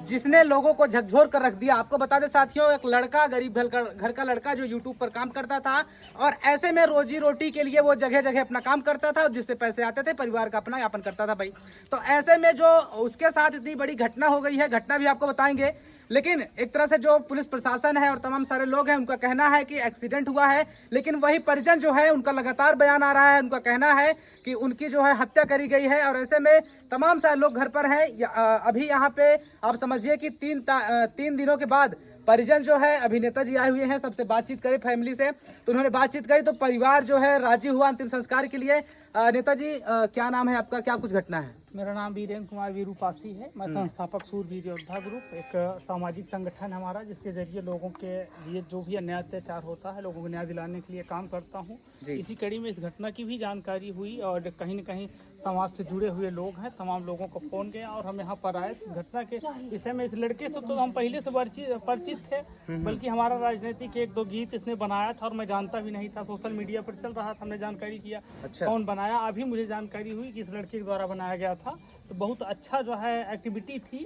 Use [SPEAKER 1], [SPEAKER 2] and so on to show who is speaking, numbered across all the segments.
[SPEAKER 1] जिसने लोगों को झकझोर कर रख दिया। आपको बता दें साथियों, एक लड़का, गरीब घर का लड़का जो यूट्यूब पर काम करता था और ऐसे में रोजी रोटी के लिए वो जगह जगह अपना काम करता था और जिससे पैसे आते थे परिवार का अपना यापन करता था भाई। तो ऐसे में जो उसके साथ इतनी बड़ी घटना हो गई है, घटना भी आपको बताएंगे, लेकिन एक तरह से जो पुलिस प्रशासन है और तमाम सारे लोग हैं उनका कहना है कि एक्सीडेंट हुआ है, लेकिन वही परिजन जो है उनका लगातार बयान आ रहा है, उनका कहना है कि उनकी जो है हत्या करी गई है। और ऐसे में तमाम सारे लोग घर पर हैं। अभी यहाँ पे आप समझिए कि तीन दिनों के बाद परिजन जो है, अभिनेता जी आए हुए हैं, सबसे बातचीत करी फैमिली से, तो उन्होंने बातचीत करी तो परिवार जो है राजी हुआ अंतिम संस्कार के लिए। नेताजी क्या नाम है आपका, क्या कुछ घटना है?
[SPEAKER 2] मेरा नाम वीरेंद्र कुमार वीरूपासी है। मैं संस्थापक सूरवीर योद्धा ग्रुप, एक सामाजिक संगठन हमारा, जिसके जरिए लोगों के लिए जो भी अन्याय अत्याचार होता है लोगों को न्याय दिलाने के लिए काम करता हूँ। इसी कड़ी में इस घटना की भी जानकारी हुई और कहीं न कहीं समाज से जुड़े हुए लोग हैं, तमाम लोगों को फोन गया और हम यहाँ पर आए। घटना के विषय में इस लड़के से तो हम पहले से परिचित थे, बल्कि हमारा राजनीतिक एक दो गीत इसने बनाया था और मैं जानता भी नहीं था, सोशल मीडिया पर चल रहा था, हमने जानकारी किया।
[SPEAKER 1] अच्छा।
[SPEAKER 2] कौन बनाया, अभी मुझे जानकारी हुई कि इस लड़के के द्वारा बनाया गया था। तो बहुत अच्छा जो है एक्टिविटी थी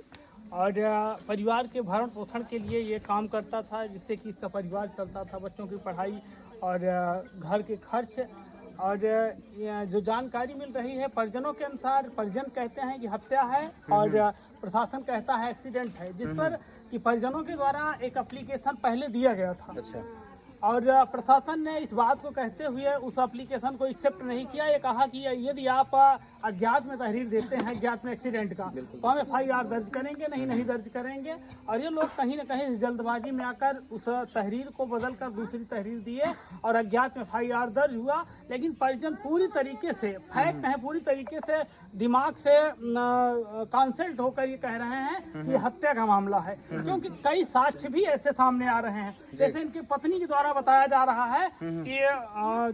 [SPEAKER 2] और परिवार के भरण पोषण के लिए ये काम करता था, जिससे कि इसका परिवार चलता था, बच्चों की पढ़ाई और घर के खर्च। और जो जानकारी मिल रही है परिजनों के अनुसार, परिजन कहते हैं कि हत्या है और प्रशासन कहता है एक्सीडेंट है, जिस पर कि परिजनों के द्वारा एक एप्लीकेशन पहले दिया गया था।
[SPEAKER 1] अच्छा। और
[SPEAKER 2] प्रशासन ने इस बात को कहते हुए उस एप्लीकेशन को एक्सेप्ट नहीं किया। ये कहा कि यदि आप अज्ञात में तहरीर देते हैं, अज्ञात में एक्सीडेंट का, तो हम FIR दर्ज करेंगे, नहीं दर्ज करेंगे। और ये लोग कहीं न कहीं जल्दबाजी में आकर उस तहरीर को बदल कर दूसरी तहरीर दिए और अज्ञात में FIR दर्ज हुआ। लेकिन परिजन पूरी तरीके से फैक्ट है, पूरी तरीके से दिमाग से कंसल्ट होकर ये कह रहे हैं कि हत्या का मामला है, क्योंकि कई साक्ष्य भी ऐसे सामने आ रहे हैं। जैसे इनकी पत्नी के द्वारा बताया जा रहा है कि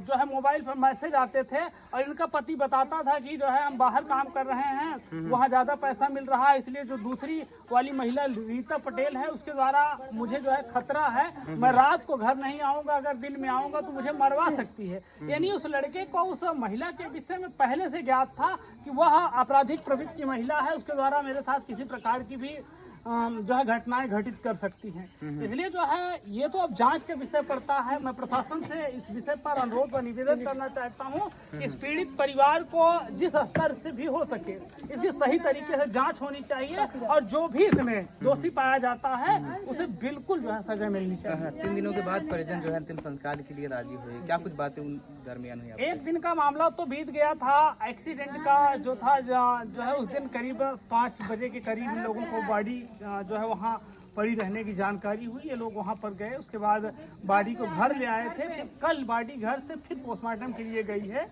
[SPEAKER 2] जो है मोबाइल पर मैसेज आते थे और इनका पति बताता था कि जो है हम बाहर काम कर रहे हैं, वहाँ ज्यादा पैसा मिल रहा है, इसलिए जो दूसरी वाली महिला रीता पटेल है उसके द्वारा मुझे जो है खतरा है, मैं रात को घर नहीं आऊंगा, अगर दिन में आऊंगा तो मुझे मरवा सकती है। यानी उस लड़के को उस महिला के विषय में पहले से ज्ञात था कि वह आपराधिक प्रवृत्ति की महिला है, उसके द्वारा मेरे साथ किसी प्रकार की भी जो है घटनाएं घटित कर सकती हैं। इसलिए जो है ये तो अब जांच के विषय पड़ता है। मैं प्रशासन से इस विषय पर अनुरोध व निवेदन करना चाहता हूं कि इस पीड़ित परिवार को जिस स्तर से भी हो सके इसकी सही तरीके से जांच होनी चाहिए और जो भी इसमें दोषी पाया जाता है उसे बिल्कुल जो है सजा मिलनी चाहिए।
[SPEAKER 1] 3 दिनों के बाद परिजन जो है अंतिम संस्कार के लिए राजी हुए, क्या कुछ बातें उन दरमियान हुई?
[SPEAKER 2] एक दिन का मामला तो बीत गया था। एक्सीडेंट का जो था जो है उस दिन करीब 5 बजे के करीब लोगों को बॉडी जो है वहाँ पड़ी रहने की जानकारी हुई। ये लोग वहाँ पर गए, उसके बाद बॉडी को घर ले आए थे। फिर कल बॉडी घर से फिर पोस्टमार्टम के लिए गई है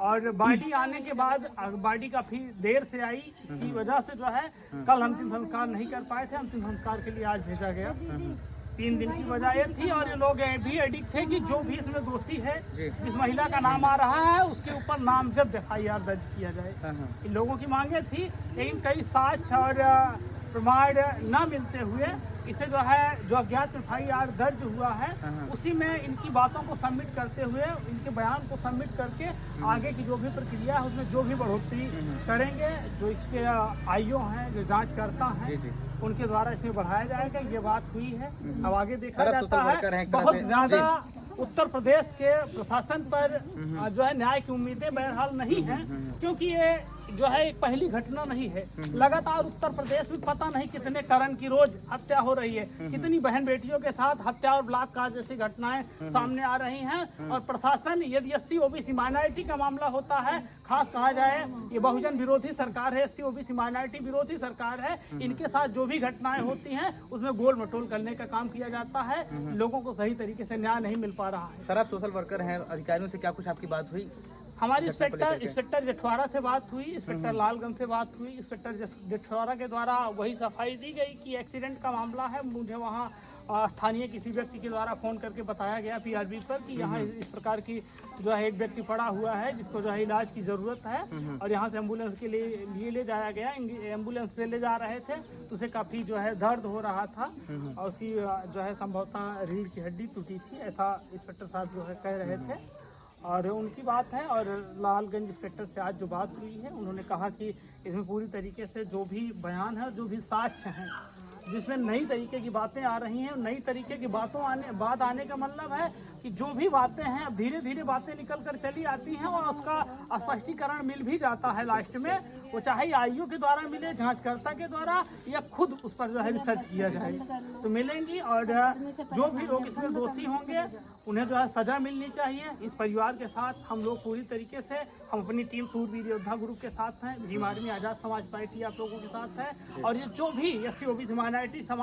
[SPEAKER 2] और बॉडी आने के बाद बॉडी काफी देर से आई की वजह से जो है कल अंतिम संस्कार नहीं कर पाए थे। अंतिम संस्कार के लिए आज भेजा गया। 3 दिन की वजह ये थी और ये लोग भी एडिक्ट थे कि जो भी इसमें दोषी है, जिस महिला का नाम आ रहा है उसके ऊपर नामजद FIR दर्ज किया जाए। इन लोगों की मांगे थी, लेकिन कई साक्ष्य और प्रमाण न मिलते हुए इसे जो है जो अज्ञात FIR दर्ज हुआ है उसी में इनकी बातों को सबमिट करते हुए, इनके बयान को सबमिट करके आगे की जो भी प्रक्रिया है उसमें जो भी बढ़ोतरी करेंगे, जो इसके IO हैं, जो जांचकर्ता हैं, उनके द्वारा इसमें बढ़ाया जाएगा। ये बात हुई है। अब आगे देखा जाता है। बहुत ज्यादा उत्तर प्रदेश के प्रशासन पर जो है न्याय की उम्मीदें बहरहाल नहीं है, क्योंकि ये जो है एक पहली घटना नहीं है। लगातार उत्तर प्रदेश में पता नहीं कितने करण की रोज हत्या हो रही है, कितनी बहन बेटियों के साथ हत्या और बलात्कार जैसी घटनाएं सामने आ रही हैं। और प्रशासन यदि SC OBC माइनॉरिटी का मामला होता है, खास कहा जाए ये बहुजन विरोधी सरकार है, SC OBC माइनॉरिटी विरोधी सरकार है, इनके साथ जो भी घटनाएं होती हैं उसमें गोल मटोल करने का काम किया जाता है। लोगों को सही तरीके से न्याय नहीं मिल पा रहा है।
[SPEAKER 1] सर, आप सोशल वर्कर हैं, अधिकारियों से क्या कुछ आपकी बात हुई?
[SPEAKER 2] हमारी इंस्पेक्टर जेठवाड़ा से बात हुई, इंस्पेक्टर लालगंज से बात हुई। इंस्पेक्टर जेठवाड़ा के द्वारा वही सफाई दी गई कि एक्सीडेंट का मामला है। मुझे वहाँ स्थानीय किसी व्यक्ति के द्वारा फोन करके बताया गया PRB पर कि यहाँ इस प्रकार की जो है एक व्यक्ति पड़ा हुआ है जिसको जो है इलाज की जरूरत है और यहाँ से एम्बुलेंस के लिए ले जाया गया। एम्बुलेंस से ले जा रहे थे तो उसे काफ़ी जो है दर्द हो रहा था और उसकी जो है संभवतः रीढ़ की हड्डी टूटी थी, ऐसा इंस्पेक्टर साहब जो है कह रहे थे। और उनकी बात है। और लालगंज इंस्पेक्टर से आज जो बात हुई है, उन्होंने कहा कि इसमें पूरी तरीके से जो भी बयान है, जो भी साक्ष्य हैं, जिसमें नई तरीके की बातें आ रही हैं, नई तरीके की बात आने का मतलब है कि जो भी बातें हैं अब धीरे धीरे बातें निकल कर चली आती हैं और उसका स्पष्टीकरण मिल भी जाता है लास्ट में, वो चाहे आईओ के द्वारा मिले, जांचकर्ता के द्वारा, या खुद उस पर जो है रिसर्च किया जाए तो मिलेंगी। और जो भी लोग इसमें दोषी होंगे उन्हें जो है सजा मिलनी चाहिए। इस परिवार के साथ हम लोग पूरी तरीके से, हम अपनी टीम सूरवीर योद्धा ग्रुप के साथ हैं, भीम आर्मी आज़ाद समाज पार्टी आप लोगों के साथ है। और ये जो भी SC OBC माइनॉरिटी समाज